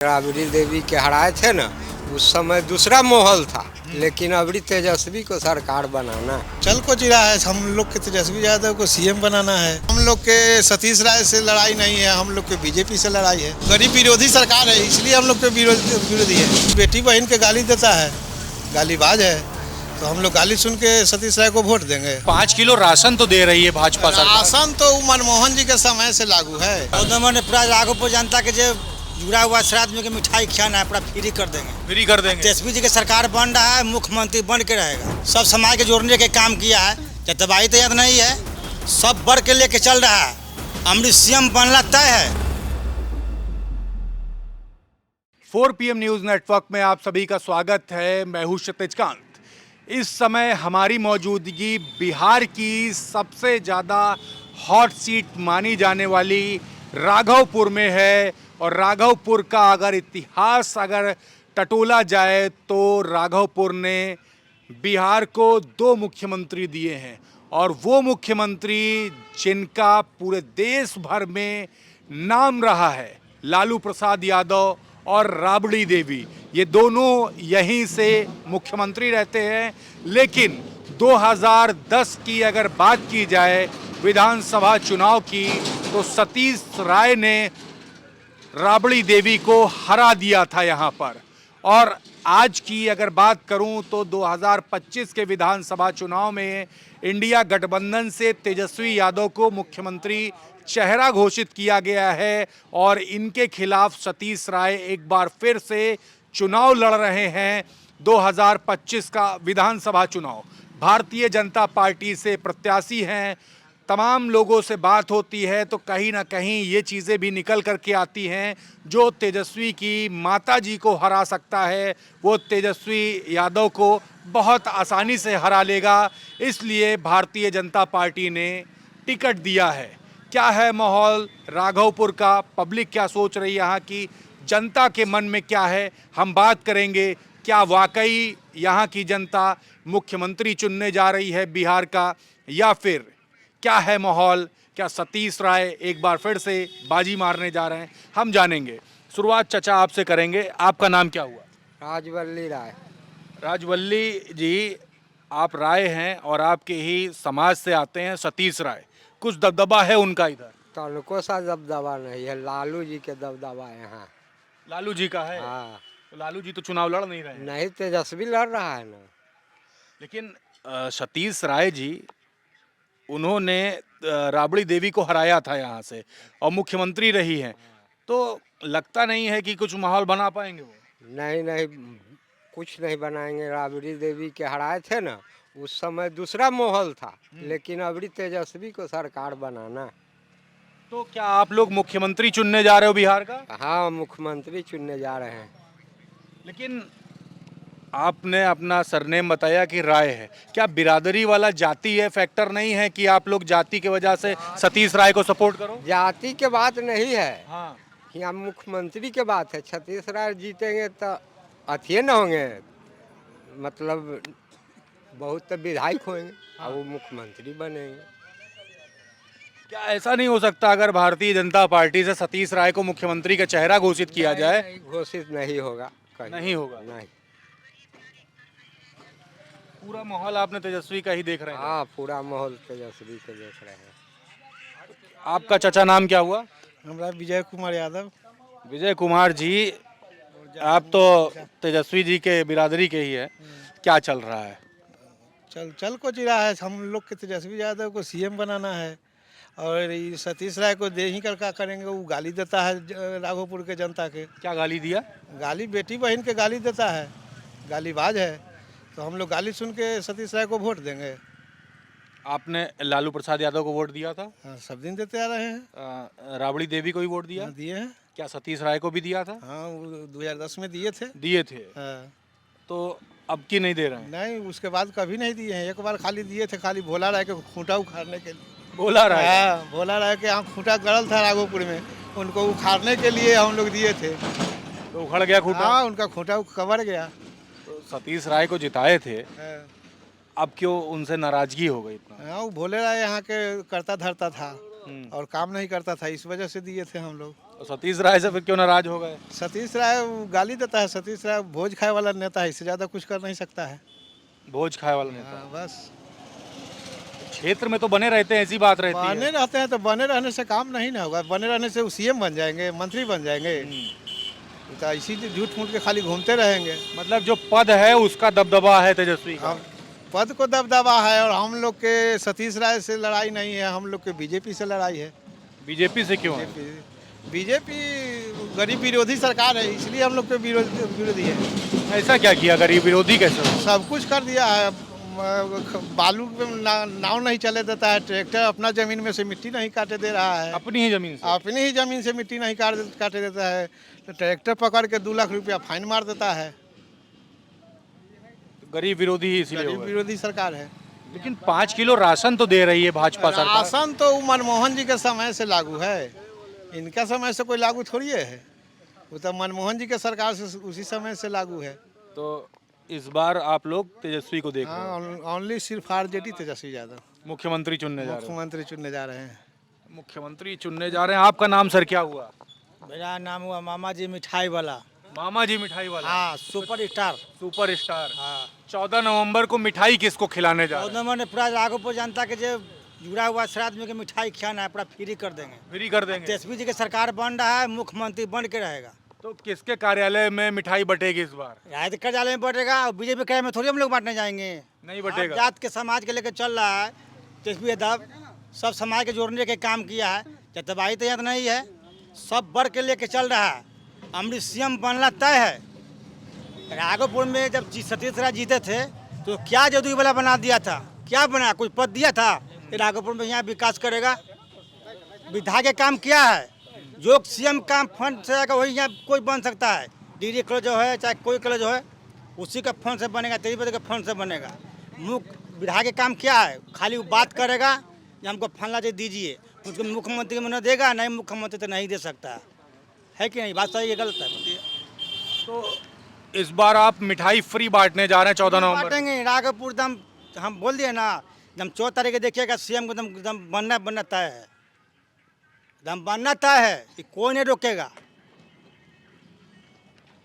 राबड़ी देवी के हराए थे ना, उस समय दूसरा माहौल था, लेकिन अबड़ी तेजस्वी को सरकार बनाना। चल को जिला है, हम लोग के तेजस्वी यादव को सीएम बनाना है। हम लोग के सतीश राय से लड़ाई नहीं है, हम लोग के बीजेपी से लड़ाई है। गरीब विरोधी सरकार है, इसलिए हम लोग के विरोधी है। बेटी बहन के गाली देता है, गालीबाज है, तो हम लोग गाली सुन के सतीश राय को वोट देंगे। 5 किलो राशन तो दे रही है भाजपा सरकार। राशन तो मनमोहन जी के समय से लागू है। उन्होंने पूरा राघोपुर जनता के जो जुड़ा हुआ श्राद्ध में के मिठाई खिलाना है, पूरा फ्री कर देंगे। फ्री कर देंगे। तेजस्वी जी की सरकार बन रहा है, मुख्यमंत्री बन के रहेगा। सब समाज के जोड़ने के काम किया है, जतबाई तो याद नहीं है, सब बढ़ के लेके चल रहा है। अमृत सीएम बनना तय है। 4 PM न्यूज नेटवर्क में आप सभी का स्वागत है। मैं हूं क्षितिज कांत। इस समय हमारी मौजूदगी बिहार की सबसे ज़्यादा हॉट सीट मानी जाने वाली राघवपुर में है। और राघवपुर का अगर इतिहास टटोला जाए तो राघवपुर ने बिहार को 2 मुख्यमंत्री दिए हैं, और वो मुख्यमंत्री जिनका पूरे देश भर में नाम रहा है, लालू प्रसाद यादव और राबड़ी देवी। ये दोनों यहीं से मुख्यमंत्री रहते हैं। लेकिन 2010 की अगर बात की जाए विधानसभा चुनाव की, तो सतीश राय ने राबड़ी देवी को हरा दिया था यहाँ पर। और आज की अगर बात करूं तो 2025 के विधानसभा चुनाव में इंडिया गठबंधन से तेजस्वी यादव को मुख्यमंत्री चेहरा घोषित किया गया है, और इनके खिलाफ सतीश राय एक बार फिर से चुनाव लड़ रहे हैं। 2025 का विधानसभा चुनाव, भारतीय जनता पार्टी से प्रत्याशी हैं। तमाम लोगों से बात होती है तो कहीं ना कहीं ये चीज़ें भी निकल कर के आती हैं, जो तेजस्वी की माताजी को हरा सकता है वो तेजस्वी यादव को बहुत आसानी से हरा लेगा। इसलिए भारतीय जनता पार्टी ने टिकट दिया है। क्या है माहौल राघवपुर का, पब्लिक क्या सोच रही है, यहाँ की जनता के मन में क्या है, हम बात करेंगे। क्या वाकई यहाँ की जनता मुख्यमंत्री चुनने जा रही है बिहार का, या फिर क्या है माहौल, क्या सतीश राय एक बार फिर से बाजी मारने जा रहे हैं, हम जानेंगे। शुरुआत चाचा आपसे करेंगे। आपका नाम क्या हुआ? राजवल्ली राय। राजवल्ली जी, आप राय हैं और आपके ही समाज से आते हैं सतीश राय। कुछ दबदबा है उनका इधर? तनको सा दबदबा नहीं है, लालू जी के दबदबा है यहाँ। लालू जी का है? हाँ। तो लालू जी तो चुनाव लड़ नहीं रहे हैं। नहीं, तेजस्वी लड़ रहा है ना। लेकिन सतीश राय जी, उन्होंने राबड़ी देवी को हराया था यहाँ से और मुख्यमंत्री रही हैं, तो लगता नहीं है कि कुछ माहौल बना पाएंगे वो? नहीं नहीं, कुछ नहीं बनाएंगे। राबड़ी देवी के हराए थे ना, उस समय दूसरा माहौल था, लेकिन अबड़ी तेजस्वी को सरकार बनाना। तो क्या आप लोग मुख्यमंत्री चुनने जा रहे हो बिहार का? हाँ, मुख्यमंत्री चुनने जा रहे हैं। लेकिन आपने अपना सरनेम बताया कि राय है। क्या बिरादरी वाला जाति है, फैक्टर नहीं है कि आप लोग जाति की वजह से सतीश राय को सपोर्ट करो? जाति के बात नहीं है, हाँ। यहाँ मुख्यमंत्री के बात है। सतीश राय जीतेंगे तो अथिये न होंगे, मतलब बहुत तो विधायक होंगे, और वो मुख्यमंत्री बनेंगे। क्या ऐसा नहीं हो सकता अगर भारतीय जनता पार्टी से सतीश राय को मुख्यमंत्री का चेहरा घोषित किया जाए? नहीं, घोषित नहीं होगा। नहीं होगा? नहीं। पूरा माहौल आपने तेजस्वी का ही देख रहे हैं? हाँ, पूरा माहौल तेजस्वी के देख रहे हैं। आपका चाचा नाम क्या हुआ? हमारा विजय कुमार यादव। विजय कुमार जी, आप तो तेजस्वी जी के बिरादरी के ही है। क्या चल रहा है? चल को जिला है, हम लोग के तेजस्वी यादव को सीएम बनाना है। और ये सतीश राय को दे ही कर क्या करेंगे, वो गाली देता है राघोपुर के जनता के। क्या गाली दिया? गाली बेटी बहन के गाली देता है, गालीबाज है, तो हम लोग गाली सुन के सतीश राय को वोट देंगे। आपने लालू प्रसाद यादव को वोट दिया था? हाँ, सब दिन देते आ रहे हैं। राबड़ी देवी को भी वोट दिया? हाँ, दिए हैं। क्या सतीश राय को भी दिया था? हाँ, वो 2010 में दिए थे। दिए थे। हाँ। तो अब की नहीं दे रहे हैं? नहीं, उसके बाद कभी नहीं दिए हैं। एक बार खाली दिए थे, खाली भोला राय के खूंटा उखाड़ने के लिए। बोला रहा है? हाँ, भोला राय के यहाँ खूंटा गड़ल था राघोपुर में, उनको उखाड़ने के लिए हम लोग दिए थे। तो उखड़ गया खूंटा? हाँ, उनका खूंटा कवर गया। तो सतीश राय को जिताए थे, हाँ, अब क्यों उनसे नाराजगी हो गई इतना? हाँ, वो भोले राय यहाँ के करता धरता था और काम नहीं करता था, इस वजह से दिए थे हम लोग। तो सतीश राय से फिर क्यों नाराज हो गए? सतीश राय गाली देता है। सतीश राय भोज खाए वाला नेता है, इससे ज़्यादा कुछ कर नहीं सकता है। भोज खाए वाला नेता। हाँ, बस क्षेत्र में तो बने रहते हैं, ऐसी बात रहती है। बने रहते हैं तो बने रहने से काम नहीं ना होगा। बने रहने से वो सीएम बन जाएंगे, मंत्री बन जाएंगे। तो इसी झूठ मूठ के खाली घूमते रहेंगे। मतलब जो पद है उसका दबदबा है तेजस्वी का। हम पद को दबदबा है और हम लोग के सतीश राय से लड़ाई नहीं है, हम लोग के बीजेपी से लड़ाई है। बीजेपी से क्यों है? बीजेपी गरीब विरोधी सरकार है, इसलिए हम लोग के विरोधी है। ऐसा क्या किया? गरीब विरोधी कैसे हो? सब कुछ कर दिया है। बालू पे नाव नहीं चले देता है, ट्रैक्टर अपना जमीन में से मिट्टी नहीं काटे दे रहा है। अपनी ही जमीन से? अपनी ही जमीन से मिट्टी नहीं काटे देता है, तो ट्रैक्टर पकड़ के 2 लाख रुपया फाइन मार देता है। गरीब विरोधी ही इसीलिए गरीब हुआ है। विरोधी सरकार है। लेकिन 5 किलो राशन तो दे रही है भाजपा सरकार। राशन तो मनमोहन जी के समय से लागू है, इनका समय से कोई लागू थोड़ी है। वो तो मनमोहन जी के सरकार से उसी समय से लागू है। तो इस बार आप लोग तेजस्वी को देख रहे हैं? हाँ, ओनली सिर्फ आरजेडी तेजस्वी यादव मुख्यमंत्री चुनने जा रहे हैं? मुख्यमंत्री चुनने जा रहे हैं। मुख्यमंत्री चुनने जा रहे हैं। आपका नाम सर क्या हुआ? मेरा नाम हुआ मामा जी मिठाई वाला। मामा जी मिठाई वाला? हाँ, सुपर स्टार। Super star. हाँ, 14 नवंबर को मिठाई किसको खिलाने जा रहे हैं? मैंने पूरा राघोपुर जनता के जो जुड़ा हुआ श्राद्ध में के मिठाई खिलाना है, पूरा फ्री कर देंगे। फ्री कर देंगे? तेजस्वी जी की सरकार बन रहा है, मुख्यमंत्री बन के रहेगा। तो किसके कार्यालय में मिठाई बटेगी इस बार? राय कार्यालय में बढ़ेगा और बीजेपी कार्यालय में थोड़ी हम लोग बांटने जाएंगे। नहीं बटेगा? जात के समाज के लेकर चल रहा है तेजस्वी यादव। सब समाज के जोड़ने के काम किया है, जतबाई तो याद नहीं है, सब बढ़ के लेके चल रहा है। अमृत सीएम बनना तय है। राघोपुर में जब सतीश राय जीते थे तो क्या जदयू वाला बना दिया था? क्या बना? कुछ पद दिया था? राघोपुर में यहाँ विकास करेगा। विधायक के काम क्या है? जो सीएम काम फंड से आएगा वही यहाँ कोई बन सकता है। डीडी कॉलेज जो है, चाहे कोई कॉलेज है, उसी का फंड से बनेगा, 23 के फंड से बनेगा। विधायक के काम क्या है? खाली वो बात करेगा कि हमको फंडा चीज दीजिए, उसको मुख्यमंत्री में न देगा, नहीं मुख्यमंत्री तो नहीं दे सकता है कि नहीं? बात सही है गलत है? तो इस बार आप मिठाई फ्री बांटने जा रहे हैं 14 नवंबर? बांटेंगे। राघोपुर दम हम बोल दिए ना, एकदम 14 तारीख देखिएगा सीएम को एकदम बनना तय है। एकदम बनना तय है कि कोई नहीं रोकेगा।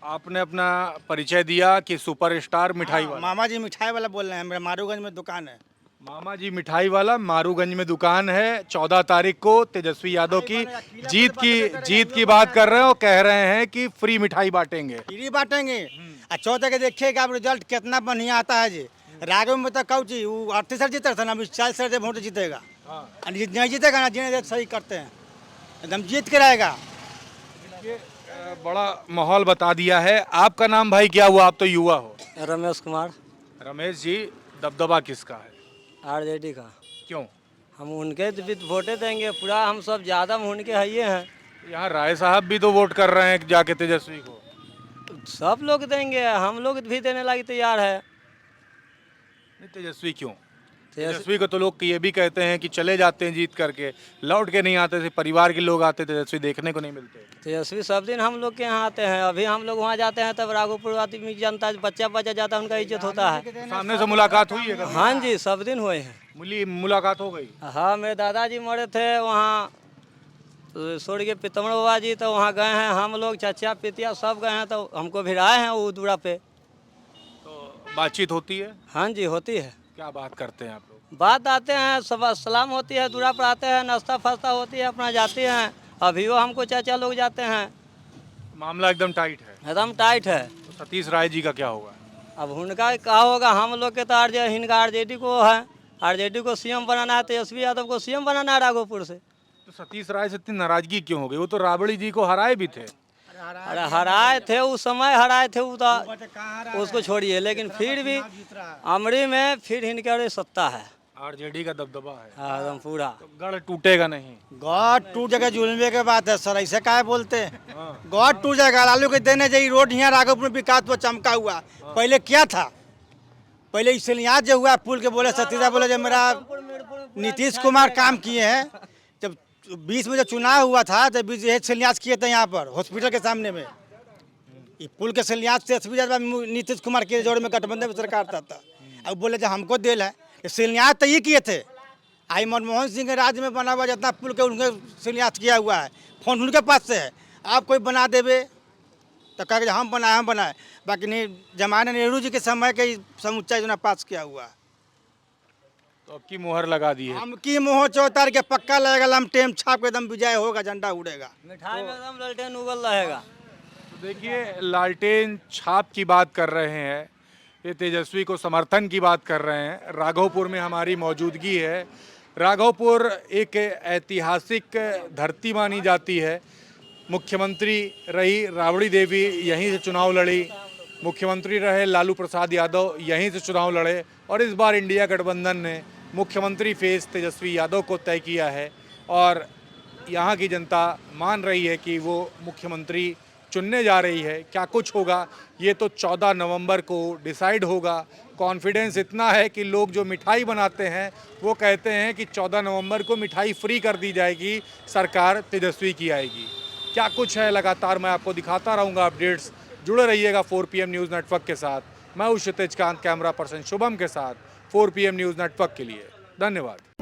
आपने अपना परिचय दिया कि सुपरस्टार मिठाई वाला। मामा जी मिठाई वाला बोल रहे हैं, मेरा मारूगंज में दुकान है। मामा जी मिठाई वाला मारूगंज में दुकान है। 14 तारीख को तेजस्वी यादव की जीत की बात कर रहे हैं और कह रहे हैं कि फ्री मिठाई बांटेंगे। फ्री बांटेंगे। और 14 के देखिएगा आप रिजल्ट कितना बढ़िया आता है जी। राघव में तो कौची वो 38 सर जीता था ना, अभी 40 सर से वोट जीतेगा। नहीं जीतेगा ना, जिन्हें सही करते हैं एकदम जीत के रहेगा। बड़ा माहौल बता दिया है। आपका नाम भाई क्या हुआ? आप तो युवा हो। रमेश कुमार। रमेश जी, दबदबा किसका है? आरजेडी का। क्यों? हम उनके भी वोटे देंगे, पूरा हम सब ज़्यादा उनके है हैं। यहाँ राय साहब भी तो वोट कर रहे हैं जाके तेजस्वी को। सब लोग देंगे, हम लोग भी देने लगे तैयार है। नहीं, तेजस्वी क्यों? तेजस्वी को तो लोग ये भी कहते हैं कि चले जाते हैं जीत करके, लौट के नहीं आते थे, परिवार के लोग आते, तेजस्वी देखने को नहीं मिलते। तेजस्वी सब दिन हम लोग के यहाँ आते हैं। अभी हम लोग वहाँ जाते हैं तब राघोपुर आदमी जनता बच्चा जाता है, उनका इज्जत होता है। सामने से मुलाकात हुई है? हाँ जी, सब दिन हुए हैं। मुलाकात हो गई? हाँ, मेरे दादाजी मरे थे वहाँ छोड़ के पितमड़ बाबा जी, तो वहाँ गए हैं हम लोग, चाचा पितिया सब गए हैं, तो हमको भिड़ाए हैं वो दूरा पे। तो बातचीत होती है? हाँ जी, होती है। क्या बात करते हैं आप लोग? बात आते हैं, सब सलाम होती है, दूरा पर आते हैं, नाश्ता फास्ता होती है, अपना जाते हैं। अभी वो हमको चाचा लोग जाते हैं। मामला एकदम टाइट है? एकदम टाइट है। तो सतीश राय जी का क्या होगा? अब उनका क्या होगा? हम लोग के तो आरजेडी को है, आरजेडी को सीएम बनाना है, तेजस्वी यादव को सीएम बनाना है राघोपुर से। तो सतीश राय से इतनी नाराजगी क्यों हो गई? वो तो राबड़ी जी को हराए भी थे। अरे हराए थे, उस समय हराए थे, वो तो उसको छोड़िए, लेकिन फिर भी अमरी में फिर इनके सत्ता है। आरजेडी का दबदबा है एकदम पूरा। तो गढ़ टूटेगा नहीं? गॉड टूट जाएगा, जुलमे के बात है सर, ऐसे क्या बोलते हैं? गॉड टूट जाएगा। लालू के देने जाइए रोड यहाँ राघोपुर में विकास पर चमका हुआ। पहले क्या था? पहले इसलिए जो हुआ पुल के बोले सतीश बोले जब मेरा नीतीश कुमार काम किए हैं, जब 20 में जो चुनाव हुआ था तो शिलान्यास किए थे यहाँ पर हॉस्पिटल के सामने में। ये पुल के शिलान्यास से नीतीश कुमार के जोड़ में गठबंधन सरकार था। अब बोले जब हमको दिल है, शिलान्यास तो ये किए थे। आई मनमोहन सिंह के राज्य में बना हुआ जितना पुल के उनके शिलान्यास किया हुआ है, फोन उनके पास से है। आप कोई बना देवे तो कहेंगे हम बनाए, बाकी नहीं जमाने नेहरू जी के समय के ही समुच्चा योजना पास किया हुआ है। तो अब की मुहर लगा दी है। हम की मोह चौतार के पक्का लगेगा, लमटेम छाप के एकदम विजय होगा, झंडा उड़ेगा। मिठाई में एकदम ललटेन उगल रहेगा। तो देखिए, लालटेन छाप की बात कर रहे हैं, ये तेजस्वी को समर्थन की बात कर रहे हैं। राघवपुर में हमारी मौजूदगी है। राघवपुर एक ऐतिहासिक धरती मानी जाती है। मुख्यमंत्री रही राबड़ी देवी, यहीं से चुनाव लड़ी। मुख्यमंत्री रहे लालू प्रसाद यादव, यहीं से चुनाव लड़े। और इस बार इंडिया गठबंधन ने मुख्यमंत्री फेस तेजस्वी यादव को तय किया है और यहाँ की जनता मान रही है कि वो मुख्यमंत्री चुनने जा रही है। क्या कुछ होगा ये तो 14 नवंबर को डिसाइड होगा। कॉन्फिडेंस इतना है कि लोग जो मिठाई बनाते हैं वो कहते हैं कि 14 नवंबर को मिठाई फ्री कर दी जाएगी, सरकार तेजस्वी की आएगी। क्या कुछ है लगातार मैं आपको दिखाता रहूँगा अपडेट्स। जुड़े रहिएगा 4 PM न्यूज़ नेटवर्क के साथ। मैं हूँ क्षितिज कांत, कैमरा पर्सन शुभम के साथ 4 PM न्यूज़ नेटवर्क के लिए। धन्यवाद।